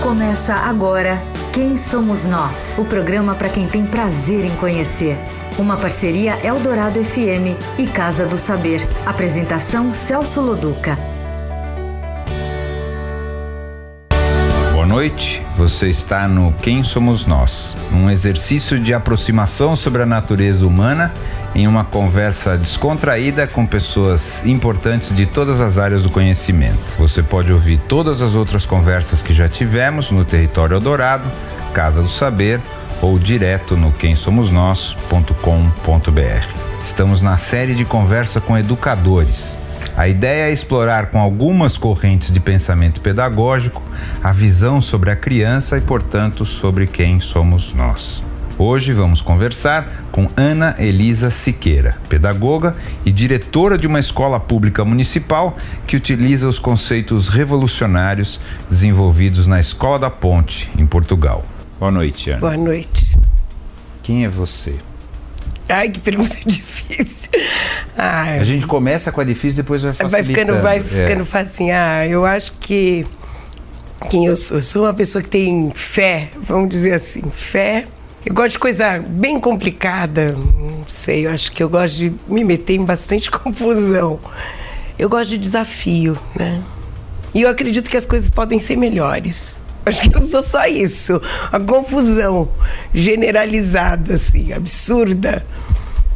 Começa agora Quem Somos Nós, o programa para quem tem prazer em conhecer. Uma parceria Eldorado FM e Casa do Saber. Apresentação Celso Loduca. Boa noite, você está no Quem Somos Nós, um exercício de aproximação sobre a natureza humana em uma conversa descontraída com pessoas importantes de todas as áreas do conhecimento. Você pode ouvir todas as outras conversas que já tivemos no Território Eldorado, Casa do Saber ou direto no quemsomosnós.com.br. Estamos na série de conversa com educadores. A ideia é explorar com algumas correntes de pensamento pedagógico a visão sobre a criança e, portanto, sobre quem somos nós. Hoje vamos conversar com Ana Elisa Siqueira, pedagoga e diretora de uma escola pública municipal que utiliza os conceitos revolucionários desenvolvidos na Escola da Ponte, em Portugal. Boa noite, Ana. Boa noite. Quem é você? Ai, que pergunta difícil. A gente começa com a difícil, depois vai facilitando. Vai ficando facinho. Eu acho que quem eu sou uma pessoa que tem fé, vamos dizer assim, fé. Eu gosto de coisa bem complicada, não sei, eu acho que eu gosto de me meter em bastante confusão. Eu gosto de desafio, né? E eu acredito que as coisas podem ser melhores. Acho que eu sou só isso, a confusão generalizada, assim, absurda.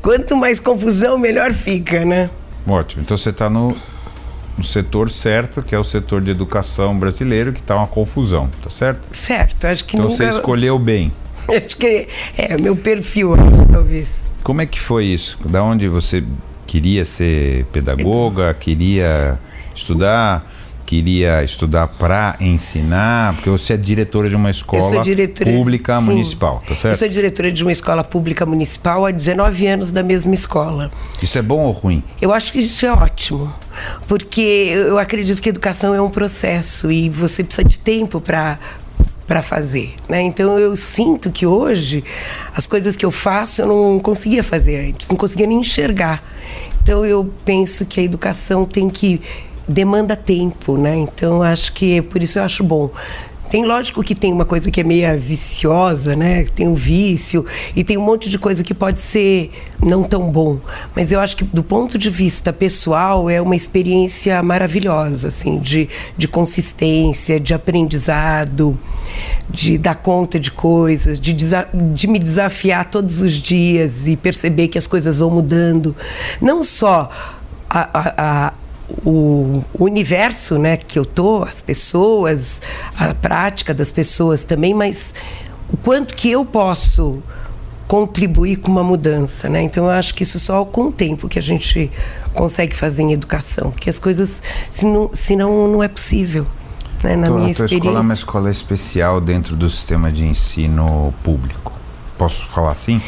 Quanto mais confusão, melhor fica, né? Ótimo, então você está no setor certo, que é o setor de educação brasileiro, que está uma confusão, tá certo? Certo, acho que então nunca... você escolheu bem. Acho que é meu perfil, talvez. Como é que foi isso? Da onde você queria ser pedagoga, queria estudar para ensinar? Porque você é diretora de uma escola pública municipal, tá certo? Eu sou diretora de uma escola pública municipal há 19 anos da mesma escola. Isso é bom ou ruim? Eu acho que isso é ótimo, porque eu acredito que a educação é um processo e você precisa de tempo para fazer, né? Então eu sinto que hoje as coisas que eu faço eu não conseguia fazer antes, não conseguia nem enxergar. Então eu penso que a educação demanda tempo, né? Então acho que por isso eu acho bom. Tem, lógico que tem uma coisa que é meio viciosa, né? Tem um vício e tem um monte de coisa que pode ser não tão bom. Mas eu acho que do ponto de vista pessoal é uma experiência maravilhosa, assim, de consistência, de aprendizado, de dar conta de coisas, de me desafiar todos os dias e perceber que as coisas vão mudando. Não só o universo, né, que eu tô, as pessoas, a prática das pessoas também, mas o quanto que eu posso contribuir com uma mudança, né? Então eu acho que isso só com o tempo que a gente consegue fazer em educação, porque as coisas, senão não é possível, né? Na minha experiência. A tua escola é uma escola especial dentro do sistema de ensino público. Posso falar assim?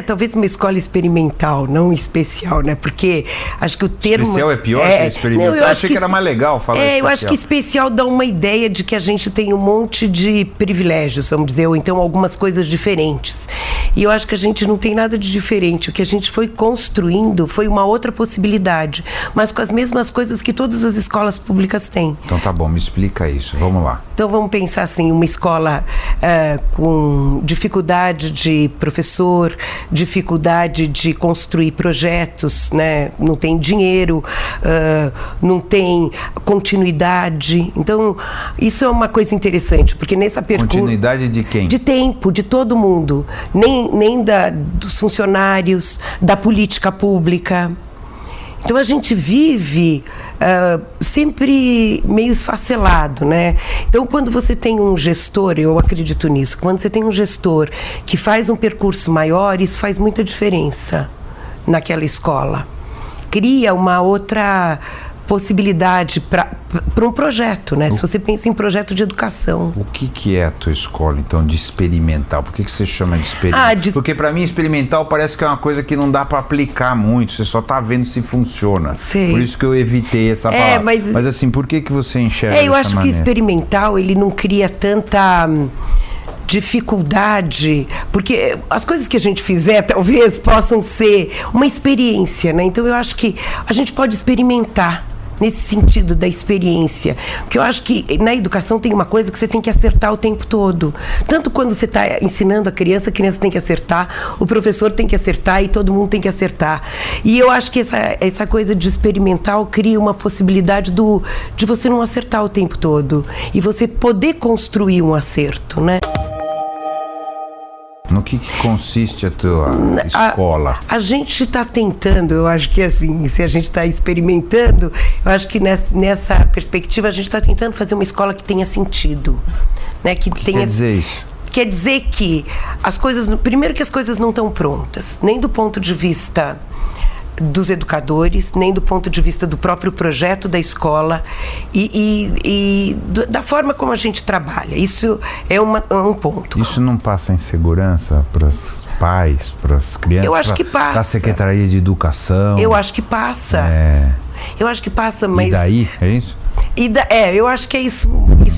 Talvez uma escola experimental, não especial, né? Porque acho que o termo... Especial é pior que experimental? Eu achei que era mais legal falar especial. Eu acho que especial dá uma ideia de que a gente tem um monte de privilégios, vamos dizer, ou então algumas coisas diferentes. E eu acho que a gente não tem nada de diferente. O que a gente foi construindo foi uma outra possibilidade, mas com as mesmas coisas que todas as escolas públicas têm. Então tá bom, me explica isso, vamos lá. Então vamos pensar assim, uma escola com dificuldade de professor, dificuldade de construir projetos, né? Não tem dinheiro, não tem continuidade. Então, isso é uma coisa interessante, porque nessa pergunta... Continuidade de quem? De tempo, de todo mundo. Nem dos funcionários, da política pública. Então a gente vive sempre meio esfacelado, né? Então quando você tem um gestor, eu acredito nisso, quando você tem um gestor que faz um percurso maior, isso faz muita diferença naquela escola. Cria uma outra possibilidade para um projeto, né? Se você pensa em projeto de educação. O que é a tua escola, então, de experimental? Por que você chama de experimental? Porque para mim experimental parece que é uma coisa que não dá para aplicar muito, você só tá vendo se funciona. Sei. Por isso que eu evitei essa palavra. Mas assim, por que você enxerga dessa maneira? Eu acho que experimental, ele não cria tanta dificuldade, porque as coisas que a gente fizer talvez possam ser uma experiência, né? Então eu acho que a gente pode experimentar nesse sentido da experiência. Porque eu acho que na educação tem uma coisa que você tem que acertar o tempo todo. Tanto quando você está ensinando a criança tem que acertar, o professor tem que acertar e todo mundo tem que acertar. E eu acho que essa coisa de experimental cria uma possibilidade de você não acertar o tempo todo e você poder construir um acerto, né? No que consiste a tua escola? A gente está tentando, eu acho que assim, se a gente está experimentando, eu acho que nessa perspectiva a gente está tentando fazer uma escola que tenha sentido, né? O que quer dizer isso? Quer dizer que primeiro que as coisas não estão prontas, nem do ponto de vista dos educadores, nem do ponto de vista do próprio projeto da escola e da forma como a gente trabalha. Isso é um ponto. Isso não passa insegurança para os pais, para as crianças? Eu acho que passa. Para a Secretaria de Educação? Eu acho que passa. Eu acho que passa, mas... E daí? É isso? Eu acho que é isso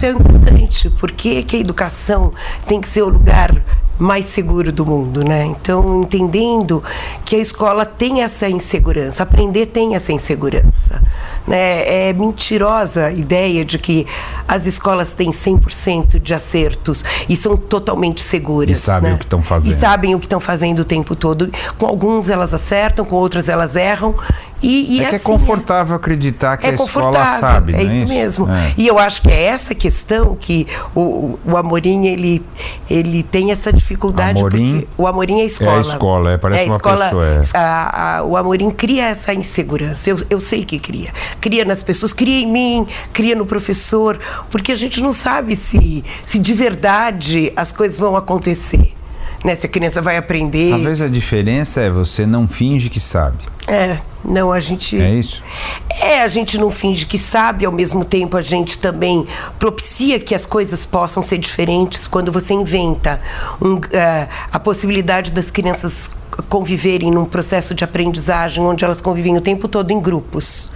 é importante, porque que a educação tem que ser o lugar mais seguro do mundo, né? Então, entendendo que a escola tem essa insegurança, aprender tem essa insegurança, né? É mentirosa a ideia de que as escolas têm 100% de acertos e são totalmente seguras. E sabem, né? O que estão fazendo. E sabem o que estão fazendo o tempo todo. Com alguns elas acertam, com outras elas erram. É assim, é confortável acreditar que a escola sabe, não é isso mesmo. E eu acho que é essa questão que o Amorim, ele tem essa dificuldade. Amorim? Porque o Amorim é a escola. É a escola, parece uma pessoa. O Amorim cria essa insegurança, eu sei que cria. Cria nas pessoas, cria em mim, cria no professor, porque a gente não sabe se de verdade as coisas vão acontecer. Né? Se a criança vai aprender. Talvez a diferença é você não finge que sabe. Não, a gente... É isso? A gente não finge que sabe, ao mesmo tempo a gente também propicia que as coisas possam ser diferentes quando você inventa a possibilidade das crianças conviverem num processo de aprendizagem onde elas convivem o tempo todo em grupos.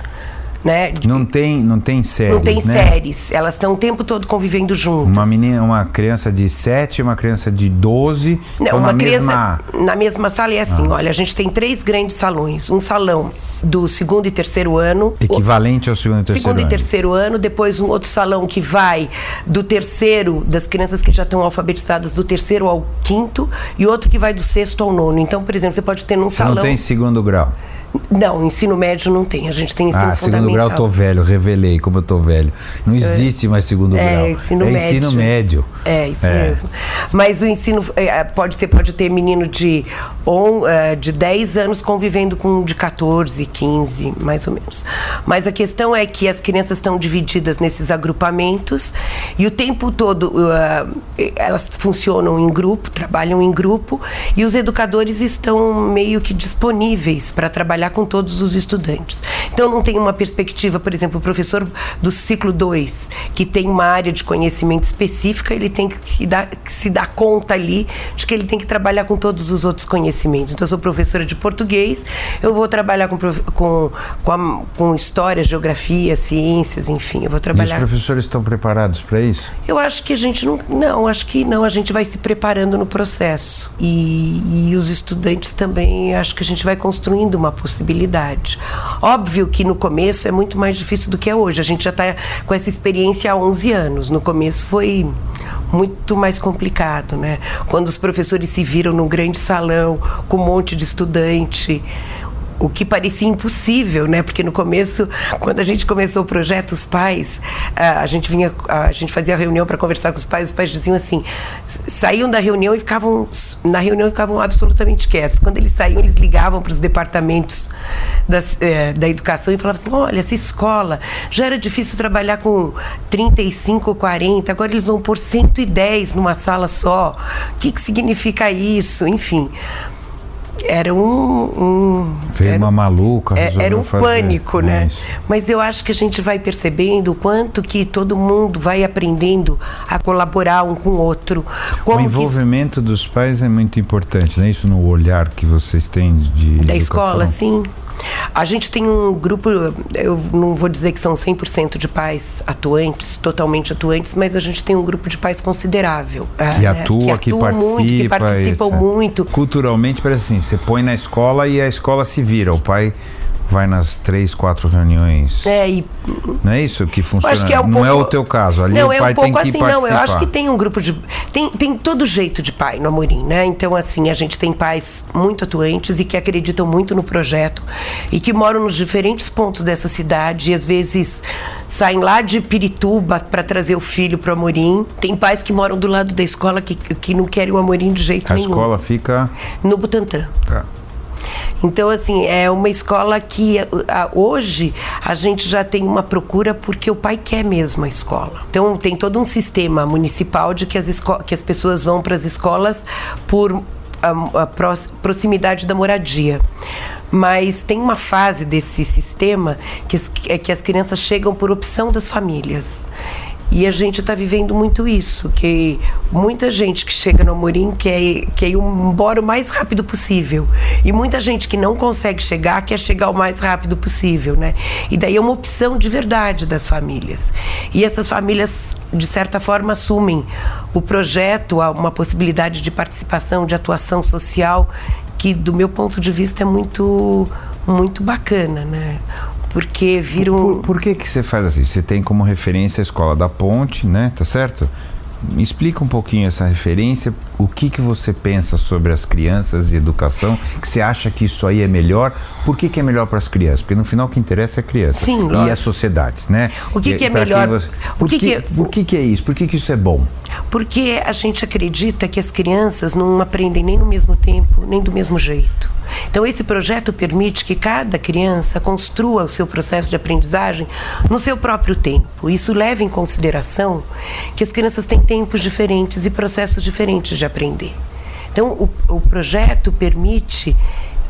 Né? Não tem séries, não tem né? séries, elas estão o tempo todo convivendo juntas. Uma criança de 7, uma criança de 12, não, uma criança na mesma sala é assim, olha, a gente tem 3 grandes salões, um salão do 2º e 3º ano. Equivalente ao 2º e 3º ano. 2º e 3º ano, depois um outro salão que vai do 3º, das crianças que já estão alfabetizadas, do 3º ao 5º, e outro que vai do 6º ao 9º. Então, por exemplo, você pode ter num salão... Não tem 2º grau? Não, ensino médio não tem. A gente tem ensino fundamental. 2º grau eu tô velho, revelei como eu tô velho. Não existe mais 2º grau. Ensino médio. Isso mesmo. Mas o ensino pode ter menino de 10 anos convivendo com de 14, 15, mais ou menos. Mas a questão é que as crianças estão divididas nesses agrupamentos e o tempo todo elas funcionam em grupo, trabalham em grupo, e os educadores estão meio que disponíveis para trabalhar com todos os estudantes. Então não tem uma perspectiva, por exemplo, o professor do ciclo 2, que tem uma área de conhecimento específica, ele tem que se dar conta ali de que ele tem que trabalhar com todos os outros conhecimentos. Então eu sou professora de português, eu vou trabalhar com história, geografia, ciências, enfim, eu vou trabalhar... E os professores estão preparados para isso? Eu acho que a gente não, acho que não, a gente vai se preparando no processo. E os estudantes também, acho que a gente vai construindo uma possibilidade. Óbvio que no começo é muito mais difícil do que é hoje. A gente já está com essa experiência há 11 anos. No começo foi muito mais complicado, né? Quando os professores se viram num grande salão com um monte de estudante, o que parecia impossível, né? Porque no começo, quando a gente começou o projeto, os pais, a gente fazia a reunião para conversar com os pais diziam assim, saíam da reunião e ficavam absolutamente quietos. Quando eles saíam, eles ligavam para os departamentos da educação e falavam assim, olha, essa escola já era difícil trabalhar com 35 ou 40, agora eles vão pôr 110 numa sala só. O que significa isso? Enfim... Era uma maluca, era um pânico, né? Mas eu acho que a gente vai percebendo o quanto que todo mundo vai aprendendo a colaborar um com o outro. O envolvimento dos pais é muito importante, né? Isso no olhar que vocês têm da escola, sim. A gente tem um grupo, eu não vou dizer que são 100% de pais atuantes, totalmente atuantes, mas a gente tem um grupo de pais considerável. Que participam muito. Culturalmente parece assim, você põe na escola e a escola se vira, o pai vai nas 3, 4 reuniões. Não é isso que funciona? Acho que não pouco... é o teu caso. Ali não, o pai tem que assim, participar. Não, eu acho que tem um grupo de... Tem todo jeito de pai no Amorim, né? Então, assim, a gente tem pais muito atuantes e que acreditam muito no projeto e que moram nos diferentes pontos dessa cidade e, às vezes, saem lá de Pirituba para trazer o filho para o Amorim. Tem pais que moram do lado da escola que não querem o Amorim de jeito nenhum. A escola fica... No Butantã. Tá. Então, assim, é uma escola que hoje a gente já tem uma procura porque o pai quer mesmo a escola. Então, tem todo um sistema municipal de que as pessoas vão para as escolas por a proximidade da moradia. Mas tem uma fase desse sistema que as crianças chegam por opção das famílias. E a gente está vivendo muito isso, que muita gente que chega no Amorim quer ir embora o mais rápido possível. E muita gente que não consegue chegar, quer chegar o mais rápido possível, né? E daí é uma opção de verdade das famílias. E essas famílias, de certa forma, assumem o projeto, uma possibilidade de participação, de atuação social, que, do meu ponto de vista, é muito, muito bacana, né? Porque viram... Por que você faz assim? Você tem como referência a Escola da Ponte, né? Tá certo? Me explica um pouquinho essa referência, o que você pensa sobre as crianças e educação, que você acha que isso aí é melhor, por que é melhor para as crianças? Porque no final o que interessa é a criança. Sim, e a sociedade, né? O que é melhor? Por que é isso? Por que isso é bom? Porque a gente acredita que as crianças não aprendem nem no mesmo tempo, nem do mesmo jeito. Então, esse projeto permite que cada criança construa o seu processo de aprendizagem no seu próprio tempo. Isso leva em consideração que as crianças têm tempos diferentes e processos diferentes de aprender. Então, o projeto permite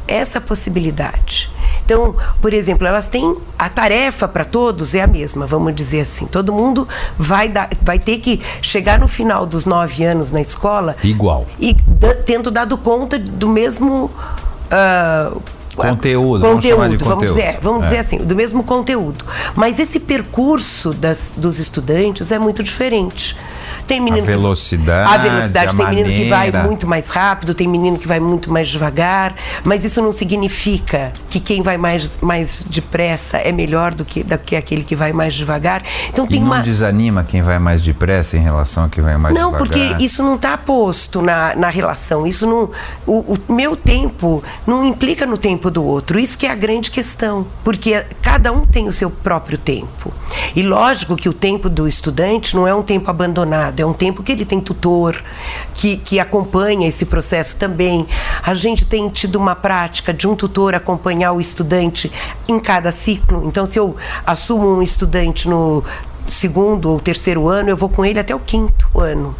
essa possibilidade. Então, por exemplo, elas têm a tarefa para todos é a mesma, vamos dizer assim. Todo mundo vai ter que chegar no final dos 9 anos na escola igual e tendo dado conta do mesmo conteúdo, vamos chamar de conteúdo. Vamos dizer assim, do mesmo conteúdo. Mas esse percurso dos estudantes é muito diferente. Tem menino a velocidade, tem menino que vai muito mais rápido, tem menino que vai muito mais devagar, mas isso não significa que quem vai mais depressa é melhor do que aquele que vai mais devagar. Então tem não desanima quem vai mais depressa em relação a quem vai mais devagar? Não, porque isso não está posto na relação. Isso não, o meu tempo não implica no tempo do outro. Isso que é a grande questão, porque cada um tem o seu próprio tempo. E lógico que o tempo do estudante não é um tempo abandonado, é um tempo que ele tem tutor, que acompanha esse processo também. A gente tem tido uma prática de um tutor acompanhar o estudante em cada ciclo. Então, se eu assumo um estudante no 2º ou 3º ano, eu vou com ele até o 5º ano.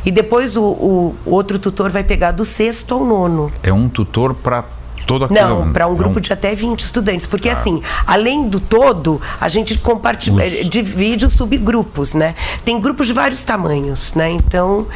E depois o outro tutor vai pegar do 6º ao 9º. É um tutor para todo aquele... Não, para um grupo de até 20 estudantes. Porque, assim, além do todo, a gente divide os subgrupos, né? Tem grupos de vários tamanhos, né? Então,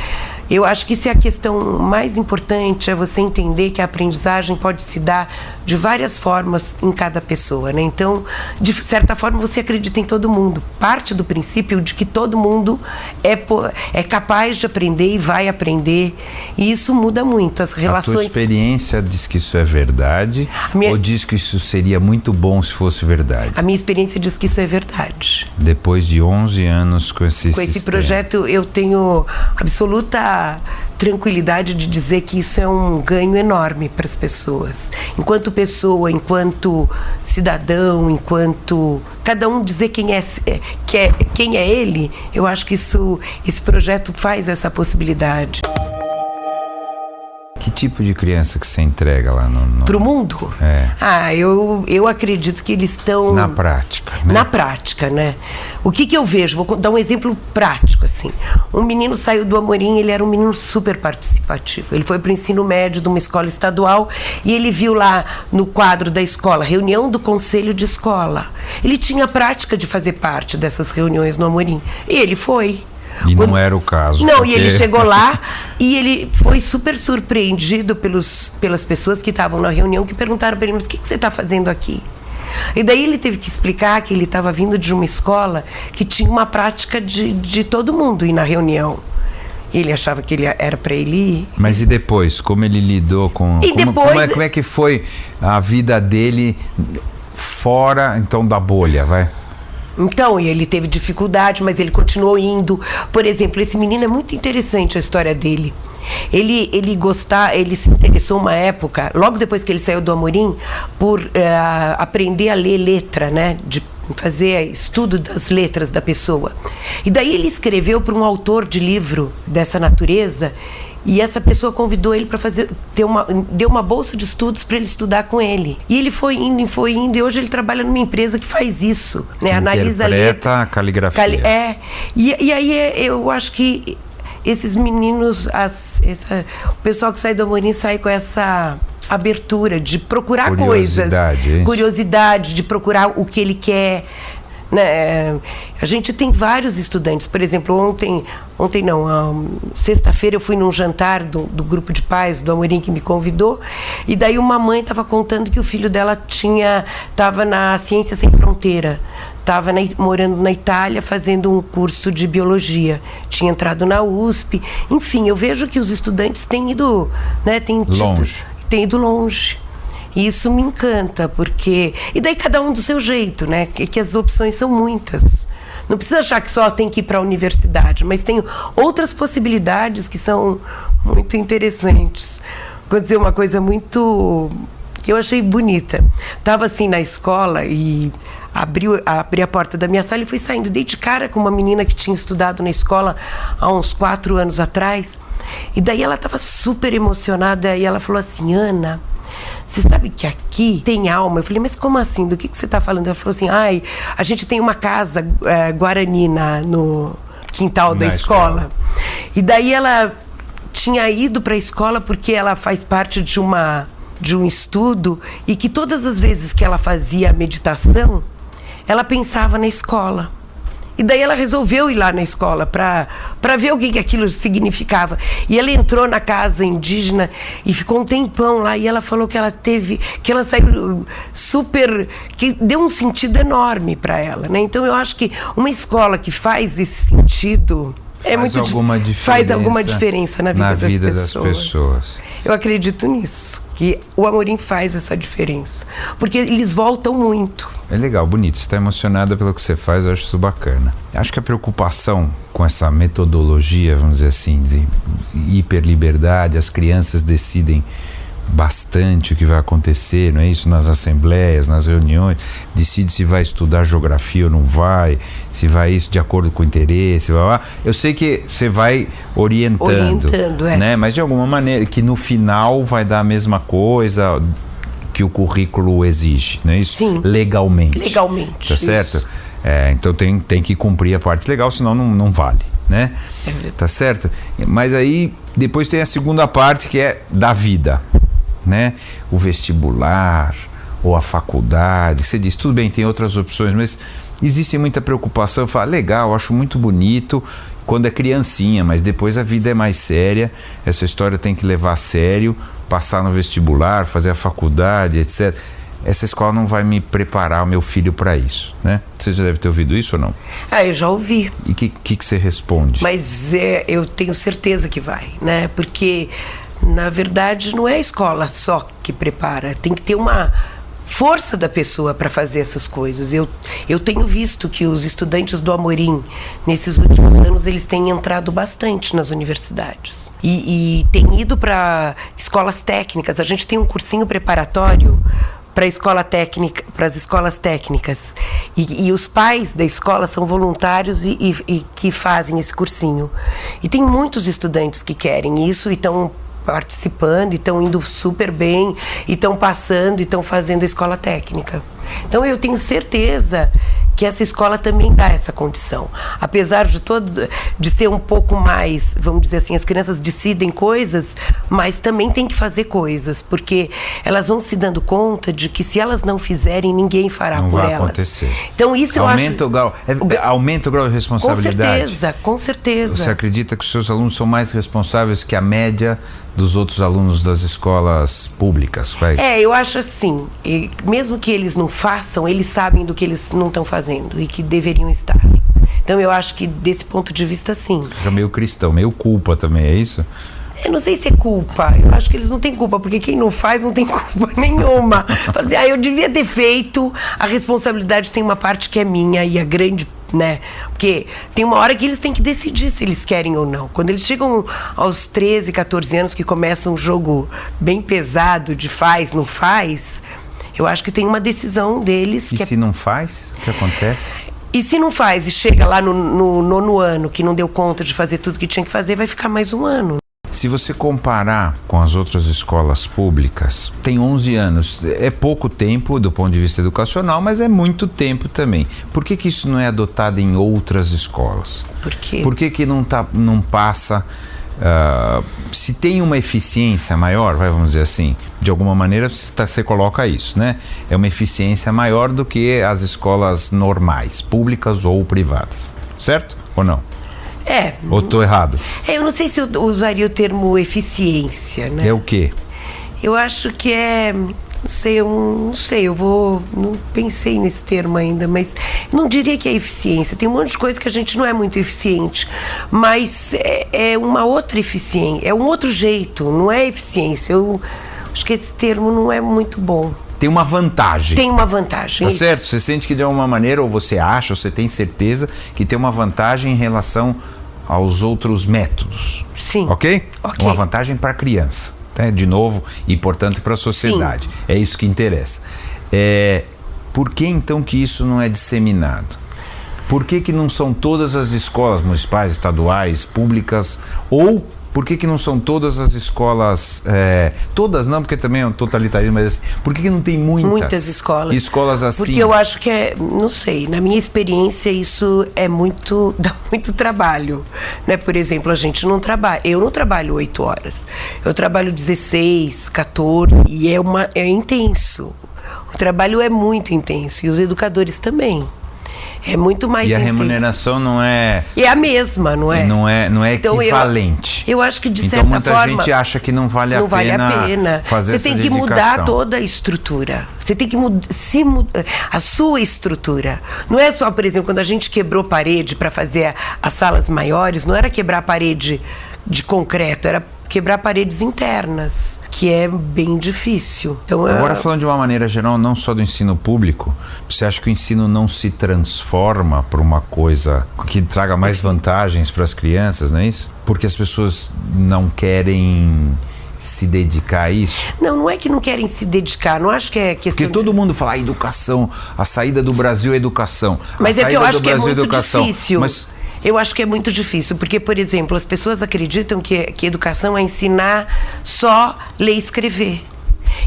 eu acho que isso é a questão mais importante, é você entender que a aprendizagem pode se dar de várias formas em cada pessoa, né? Então, de certa forma, você acredita em todo mundo. Parte do princípio de que todo mundo é capaz de aprender e vai aprender. E isso muda muito as relações. A tua experiência diz que isso é verdade ou diz que isso seria muito bom se fosse verdade? A minha experiência diz que isso é verdade. Depois de 11 anos com esse sistema. Com esse projeto, eu tenho absoluta tranquilidade de dizer que isso é um ganho enorme para as pessoas. Enquanto pessoa, enquanto cidadão, enquanto cada um dizer quem é ele, eu acho que esse projeto faz essa possibilidade. Que tipo de criança que você entrega lá pro mundo? Eu acredito que eles estão... Na prática, né? Na prática, né? O que eu vejo? Vou dar um exemplo prático, assim. Um menino saiu do Amorim, ele era um menino super participativo. Ele foi para o ensino médio de uma escola estadual e ele viu lá no quadro da escola, reunião do conselho de escola. Ele tinha a prática de fazer parte dessas reuniões no Amorim. E ele foi. E não era o caso. Não, porque... e ele chegou lá e ele foi super surpreendido pelas pessoas que estavam na reunião, que perguntaram para ele, mas o que você está fazendo aqui? E daí ele teve que explicar que ele estava vindo de uma escola que tinha uma prática de todo mundo ir na reunião. Ele achava que ele era para ele ir. Mas e depois? Como ele lidou com... Como é que foi a vida dele fora, então, da bolha, vai. Então, e ele teve dificuldade, mas ele continuou indo. Por exemplo, esse menino é muito interessante a história dele. Ele se interessou uma época, logo depois que ele saiu do Amorim, por aprender a ler letra, né? De fazer estudo das letras da pessoa. E daí ele escreveu para um autor de livro dessa natureza, e essa pessoa convidou ele para deu uma bolsa de estudos para ele estudar com ele. E ele foi indo, e hoje ele trabalha numa empresa que faz isso, né? Analisa a letra, a caligrafia. E aí eu acho que esses meninos, o pessoal que sai do Amorim sai com essa abertura de procurar curiosidade, de procurar o que ele quer, né? A gente tem vários estudantes, por exemplo, sexta-feira eu fui num jantar do grupo de pais do Amorim que me convidou, e daí uma mãe estava contando que o filho dela estava na Ciência Sem Fronteira, estava morando na Itália fazendo um curso de biologia, tinha entrado na USP. Enfim, eu vejo que os estudantes têm ido, né, têm ido longe. E isso me encanta, porque... E daí cada um do seu jeito, né? Que as opções são muitas. Não precisa achar que só tem que ir para a universidade, mas tem outras possibilidades que são muito interessantes. Vou dizer uma coisa que eu achei bonita. Estava assim na escola e abri a porta da minha sala e fui saindo. Dei de cara com uma menina que tinha estudado na escola há uns 4 anos atrás. E daí ela estava super emocionada e ela falou assim: Ana, você sabe que aqui tem alma? Eu falei, mas como assim? Do que você está falando? Ela falou assim, a gente tem uma casa Guarani no quintal da escola. E daí ela tinha ido para a escola porque ela faz parte de um estudo, e que todas as vezes que ela fazia a meditação, ela pensava na escola. E daí ela resolveu ir lá na escola para ver o que aquilo significava. E ela entrou na casa indígena e ficou um tempão lá. E ela falou que ela saiu que deu um sentido enorme para ela, né? Então eu acho que uma escola que faz esse sentido faz alguma diferença na vida das pessoas. Eu acredito nisso, que o Amorim faz essa diferença, porque eles voltam muito. É legal, bonito, você está emocionada pelo que você faz, eu acho isso bacana. Acho que a preocupação com essa metodologia, vamos dizer assim, de hiperliberdade, as crianças decidem bastante o que vai acontecer, não é isso? Nas assembleias, nas reuniões, decide se vai estudar geografia ou não vai, se vai isso de acordo com o interesse, eu sei que você vai orientando, né? Mas de alguma maneira, que no final vai dar a mesma coisa que o currículo exige, não é isso? Sim. Legalmente. Tá certo? Isso. Então tem que cumprir a parte legal, senão não vale, né? Tá certo? Mas aí depois tem a segunda parte, que é da vida, né? O vestibular ou a faculdade. Você diz, tudo bem, tem outras opções, mas existe muita preocupação. Fala, legal, acho muito bonito quando é criancinha, mas depois a vida é mais séria, essa história tem que levar a sério, passar no vestibular, fazer a faculdade, etc. Essa escola não vai me preparar o meu filho para isso, né? Você já deve ter ouvido isso ou não? Eu já ouvi. E o que você responde? Mas eu tenho certeza que vai, né? Porque, na verdade, não é a escola só que prepara. Tem que ter uma força da pessoa para fazer essas coisas. Eu tenho visto que os estudantes do Amorim, nesses últimos anos, eles têm entrado bastante nas universidades. E têm ido para escolas técnicas. A gente tem um cursinho preparatório para as escolas técnicas, e os pais da escola são voluntários e que fazem esse cursinho, e tem muitos estudantes que querem isso e estão participando, e estão indo super bem, e estão passando, e estão fazendo a escola técnica. Então eu tenho certeza que essa escola também dá essa condição. Apesar de ser um pouco mais, vamos dizer assim, as crianças decidem coisas, mas também tem que fazer coisas, porque elas vão se dando conta de que se elas não fizerem, ninguém fará por elas. Não vai acontecer. Então isso eu acho... Aumenta o grau de responsabilidade. Com certeza. Você acredita que os seus alunos são mais responsáveis que a média dos outros alunos das escolas públicas? Eu acho assim, mesmo que eles não façam, eles sabem do que eles não estão fazendo e que deveriam estar. Então eu acho que desse ponto de vista, sim. Já meio cristão, meio culpa também, é isso? Eu não sei se é culpa. Eu acho que eles não têm culpa, porque quem não faz não tem culpa nenhuma. Fala assim, eu devia ter feito. A responsabilidade tem uma parte que é minha e a grande, né? Porque tem uma hora que eles têm que decidir se eles querem ou não. Quando eles chegam aos 13, 14 anos, que começa um jogo bem pesado de faz, não faz, eu acho que tem uma decisão deles. E se não faz, o que acontece? E se não faz e chega lá no 9º ano, que não deu conta de fazer tudo que tinha que fazer, vai ficar mais um ano. Se você comparar com as outras escolas públicas, tem 11 anos. É pouco tempo do ponto de vista educacional, mas é muito tempo também. Por que isso não é adotado em outras escolas? Por quê? Por que não passa... se tem uma eficiência maior, vamos dizer assim, de alguma maneira você coloca isso, né? É uma eficiência maior do que as escolas normais, públicas ou privadas, certo? Ou não? Ou estou errado? Eu não sei se eu usaria o termo eficiência, né? É o quê? Eu acho que não sei, não pensei nesse termo ainda, mas não diria que é eficiência. Tem um monte de coisa que a gente não é muito eficiente, mas é uma outra eficiência, é um outro jeito, não é eficiência. Eu acho que esse termo não é muito bom. Tem uma vantagem. Tem uma vantagem. Tá isso. certo? Você sente que de alguma maneira, ou você acha, ou você tem certeza que tem uma vantagem em relação aos outros métodos. Sim. Ok? Ok. Uma vantagem para a criança, né? De novo, e portanto para a sociedade. Sim. É isso que interessa. Por que então que isso não é disseminado? Por que não são todas as escolas municipais, estaduais, públicas, ou por que não são todas as escolas, todas não, porque também é um totalitarismo, mas assim, por que não tem muitas escolas? Escolas assim? Porque eu acho que não sei, na minha experiência isso dá muito trabalho, né? Por exemplo, eu não trabalho 8 horas, eu trabalho 16, 14 e é intenso, o trabalho é muito intenso e os educadores também. É muito mais intenso. E a remuneração não é... É a mesma, não é? Não é então, equivalente. Eu acho que de certa forma... Então muita gente acha que não vale a pena fazer essa dedicação. Você tem que mudar toda a estrutura. Você tem que mudar a sua estrutura. Não é só, por exemplo, quando a gente quebrou parede para fazer as salas maiores, não era quebrar parede de concreto, era quebrar paredes internas, que é bem difícil. Então, agora, falando de uma maneira geral, não só do ensino público, você acha que o ensino não se transforma para uma coisa que traga mais vantagens para as crianças, não é isso? Porque as pessoas não querem se dedicar a isso? Não é que não querem se dedicar, não acho que é questão... Porque todo mundo fala, educação, a saída do Brasil é educação. Mas é que eu acho que é muito difícil. Eu acho que é muito difícil, porque, por exemplo, as pessoas acreditam que educação é ensinar só ler e escrever.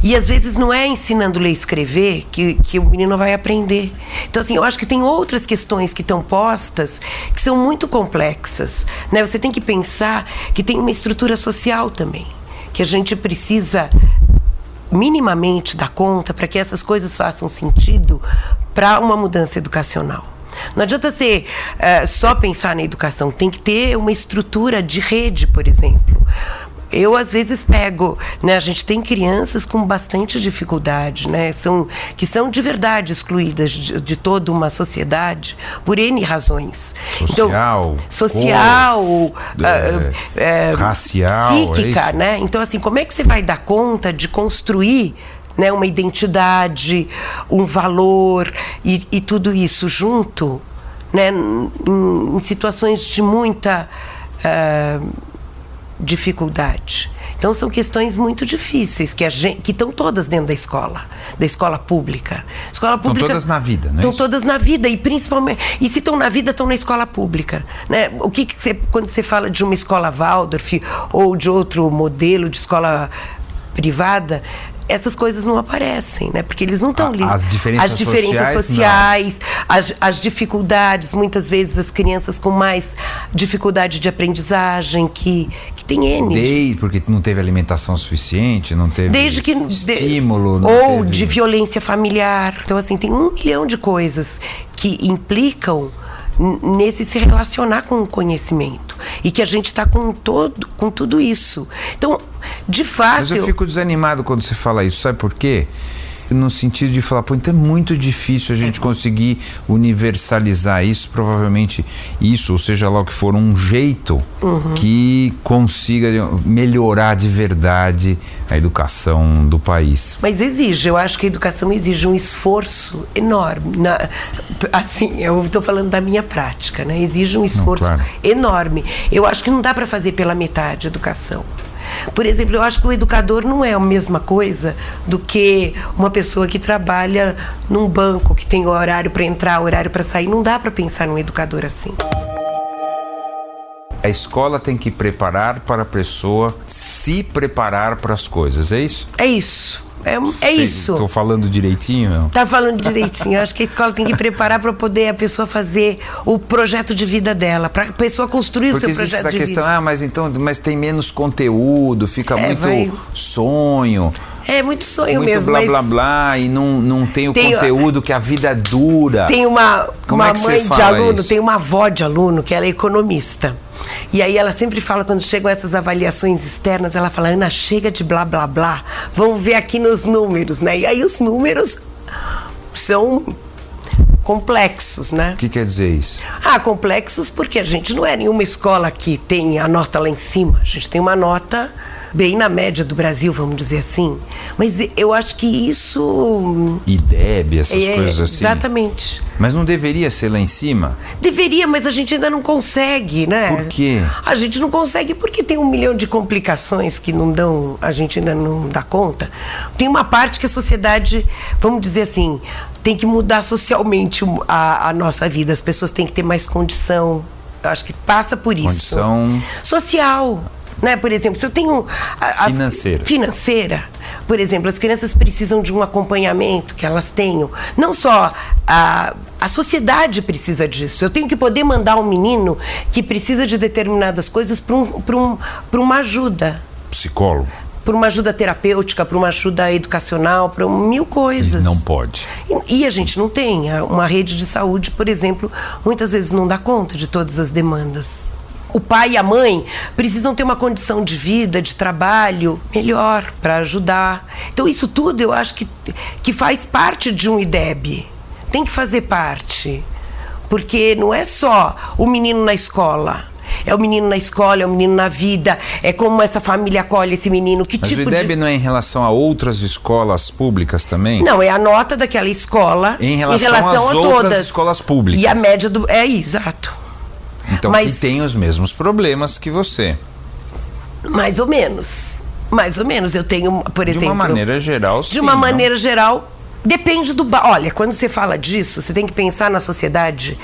E às vezes não é ensinando ler e escrever que o menino vai aprender. Então, assim, eu acho que tem outras questões que estão postas que são muito complexas, né? Você tem que pensar que tem uma estrutura social também, que a gente precisa minimamente dar conta para que essas coisas façam sentido para uma mudança educacional. Não adianta ser só pensar na educação, tem que ter uma estrutura de rede, por exemplo. Eu, às vezes, pego, né, a gente tem crianças com bastante dificuldade, né, que são de verdade excluídas de toda uma sociedade por N razões. Social, racial, psíquica, né? Então, assim, como é que você vai dar conta de construir, né, uma identidade, um valor e tudo isso junto, né, em situações de muita dificuldade. Então são questões muito difíceis que estão todas dentro da escola pública. Estão todas na vida, né? Estão todas na vida e principalmente, e se estão na vida, estão na escola pública, né? O que quando você fala de uma escola Waldorf ou de outro modelo de escola privada, essas coisas não aparecem, né? Porque eles não estão ali. As diferenças sociais, as dificuldades, muitas vezes as crianças com mais dificuldade de aprendizagem, que tem N. Porque não teve alimentação suficiente, não teve estímulo. Ou de violência familiar. Então, assim, tem 1 milhão de coisas que implicam nesse se relacionar com o conhecimento. E que a gente está com tudo isso. Então, de fato... Mas eu fico desanimado quando você fala isso. Sabe por quê? no sentido de falar, pô, então é muito difícil a gente conseguir universalizar isso, provavelmente isso, ou seja lá o que for, um jeito que consiga melhorar de verdade a educação do país. Mas exige, eu acho que a educação exige um esforço enorme. Assim, eu estou falando da minha prática, né? Exige um esforço enorme. Eu acho que não dá para fazer pela metade a educação. Por exemplo, eu acho que o educador não é a mesma coisa do que uma pessoa que trabalha num banco, que tem horário para entrar, horário para sair. Não dá para pensar num educador assim. A escola tem que preparar para a pessoa se preparar para as coisas, é isso? É isso. É isso. Estou falando direitinho? Não? Tá falando direitinho. Eu acho que a escola tem que preparar para poder a pessoa fazer o projeto de vida dela, para a pessoa construir o seu projeto de vida. Porque existe essa questão, mas tem menos conteúdo, fica muito sonho. É muito sonho muito mesmo. Muito blá, blá, blá, e não tem o conteúdo que a vida dura. Tem uma mãe de aluno, tem uma avó de aluno que ela é economista. E aí ela sempre fala, quando chegam essas avaliações externas, ela fala, Ana, chega de blá, blá, blá, vamos ver aqui nos números, né? E aí os números são complexos, né? O que quer dizer isso? Complexos porque a gente não é nenhuma escola que tem a nota lá em cima. A gente tem uma nota bem na média do Brasil, vamos dizer assim. Mas eu acho que isso... IDEB, essas coisas assim. Exatamente. Mas não deveria ser lá em cima? Deveria, mas a gente ainda não consegue, né? Por quê? A gente não consegue porque tem 1 milhão de complicações que não dão, a gente ainda não dá conta. Tem uma parte que a sociedade, vamos dizer assim, tem que mudar socialmente a nossa vida. As pessoas têm que ter mais condição. Eu acho que passa por isso. Condição social. Né? Por exemplo, se eu tenho... Financeira. Por exemplo, as crianças precisam de um acompanhamento que elas tenham. Não só a sociedade precisa disso. Eu tenho que poder mandar um menino que precisa de determinadas coisas para uma ajuda. Psicólogo. Para uma ajuda terapêutica, para uma ajuda educacional, para 1000 coisas. E não pode. E a gente não tem. Uma rede de saúde, por exemplo, muitas vezes não dá conta de todas as demandas. O pai e a mãe precisam ter uma condição de vida, de trabalho melhor para ajudar. Então isso tudo eu acho que faz parte de um IDEB. Tem que fazer parte. Porque não é só o menino na escola. É o menino na escola, é o menino na vida. É como essa família acolhe esse menino. Mas o IDEB não é em relação a outras escolas públicas também? Não, é a nota daquela escola em relação às a outras todas. Escolas públicas. E a média do... exato. Então, que tem os mesmos problemas que você. Mais ou menos. Mais ou menos. Eu tenho, por exemplo... De uma maneira geral, sim. De uma maneira geral, depende do... Olha, quando você fala disso, você tem que pensar na sociedade.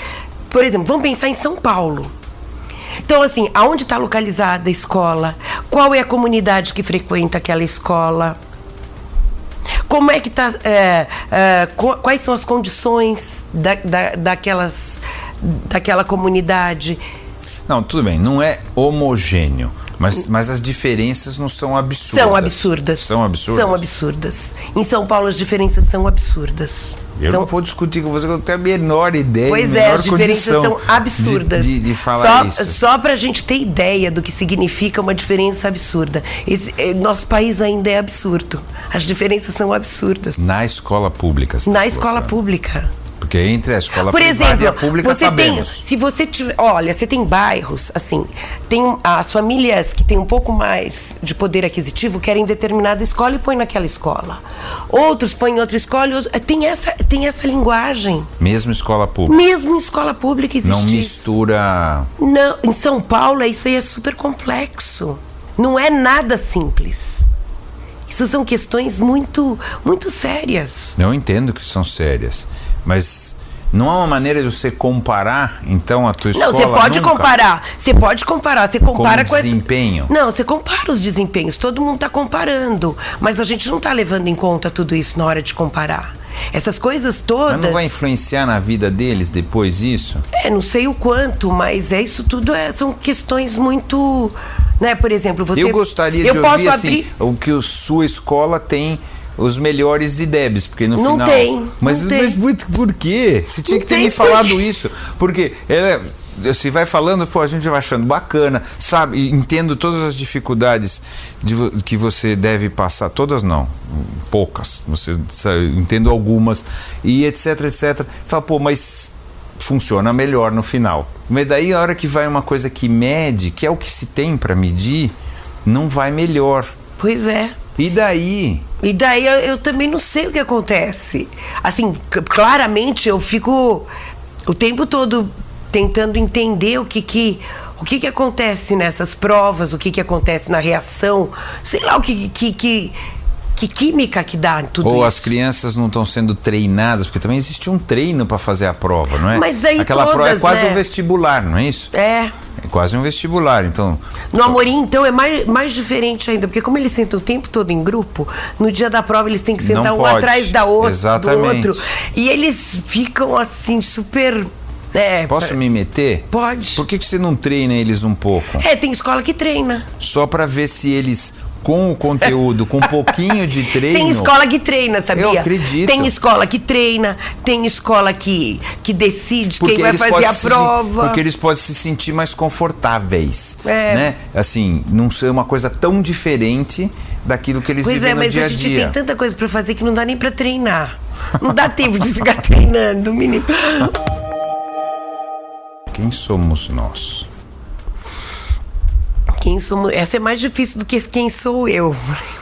Por exemplo, vamos pensar em São Paulo. Então, assim, aonde está localizada a escola? Qual é a comunidade que frequenta aquela escola? Como é que está... quais são as condições daquela comunidade? Não, tudo bem, não é homogêneo, mas as diferenças não são absurdas. São absurdas. São absurdas? São absurdas. Em São Paulo as diferenças são absurdas. Eu não vou discutir com você, eu não tenho a menor ideia, pois menor as diferenças são absurdas. De falar isso. Só para a gente ter ideia do que significa uma diferença absurda. Nosso país ainda é absurdo. As diferenças são absurdas. Na escola pública. Na escola pública. Porque entre a escola por privada exemplo, e a pública sabemos. Se você tiver, olha, você tem bairros, assim, tem as famílias que têm um pouco mais de poder aquisitivo querem determinada escola e põem naquela escola. Outros põem em outra escola. Tem essa linguagem. Mesmo escola pública. Mesmo em escola pública existe não mistura. Isso. Não, em São Paulo isso aí é super complexo. Não é nada simples. Isso são questões muito, muito sérias. Eu entendo que são sérias, mas não há uma maneira de você comparar, então, a tua escola? Não, você pode comparar. Você pode comparar. Você compara com desempenho? Não, você compara os desempenhos. Todo mundo está comparando. Mas a gente não está levando em conta tudo isso na hora de comparar. Essas coisas todas... Mas não vai influenciar na vida deles depois isso? Não sei o quanto, mas isso tudo são questões muito... Né? Por exemplo, você... Eu gostaria de ouvir assim, o que a sua escola tem os melhores IDEBs, porque no final... Não tem. Mas por quê? Você tinha que ter me falado isso. Porque Você vai falando, pô, a gente vai achando bacana, sabe? Entendo todas as dificuldades que você deve passar, todas não, poucas, você sabe, entendo algumas, e etc, etc. Fala, pô, mas funciona melhor no final. Mas daí a hora que vai uma coisa que mede, que é o que se tem para medir, não vai melhor. Pois é. E daí? E daí eu também não sei o que acontece. Assim, claramente eu fico o tempo todo tentando entender o que acontece nessas provas, o que acontece na reação, sei lá o que química que dá tudo isso. Ou as crianças não estão sendo treinadas, porque também existe um treino para fazer a prova, não é? Mas aí aquela todas, prova é quase né? um vestibular, não é isso? É. É quase um vestibular, então... No Amorim, então, é mais diferente ainda, porque como eles sentam o tempo todo em grupo, no dia da prova eles têm que sentar um atrás do outro. E eles ficam assim, super... Posso me meter? Pode. Por que você não treina eles um pouco? Tem escola que treina. Só para ver se eles... Com o conteúdo, com um pouquinho de treino... Tem escola que treina, sabia? Eu acredito. Tem escola que treina, tem escola que decide quem vai fazer a prova. Porque eles podem se sentir mais confortáveis, né? Assim, não ser uma coisa tão diferente daquilo que eles vivem no dia a dia. Pois é, mas a gente tem tanta coisa para fazer que não dá nem para treinar. Não dá tempo de ficar treinando, menino. Quem somos nós? Quem somos? Essa é mais difícil do que quem sou eu.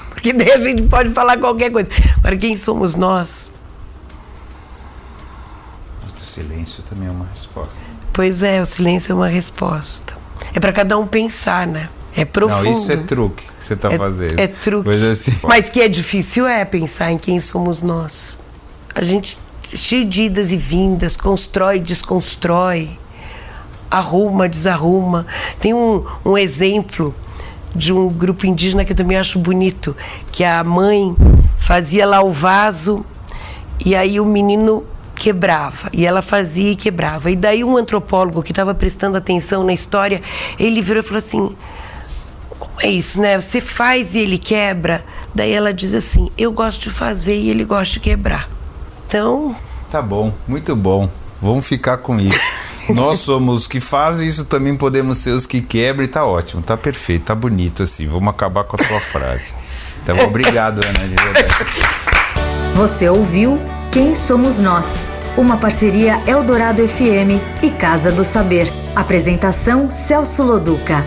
Porque daí a gente pode falar qualquer coisa. Agora, quem somos nós? O silêncio também é uma resposta. Pois é, o silêncio é uma resposta. É para cada um pensar, né? É profundo. Não, isso é truque que você está fazendo. É truque. Coisa assim. Mas que é difícil pensar em quem somos nós. A gente, cheio de idas e vindas, constrói, desconstrói. Arruma, desarruma. Tem um exemplo de um grupo indígena que eu também acho bonito, que a mãe fazia lá o vaso e aí o menino quebrava, e ela fazia e quebrava. E daí um antropólogo que estava prestando atenção na história, ele virou e falou assim, como é isso, né? Você faz e ele quebra? Daí ela diz assim, eu gosto de fazer e ele gosta de quebrar. Então... Tá bom, muito bom. Vamos ficar com isso. Nós somos os que fazem, isso também podemos ser os que quebram, e tá ótimo, tá perfeito, tá bonito assim. Vamos acabar com a tua frase. Então, obrigado, Ana, de verdade. Você ouviu Quem Somos Nós? Uma parceria Eldorado FM e Casa do Saber. Apresentação Celso Loduca.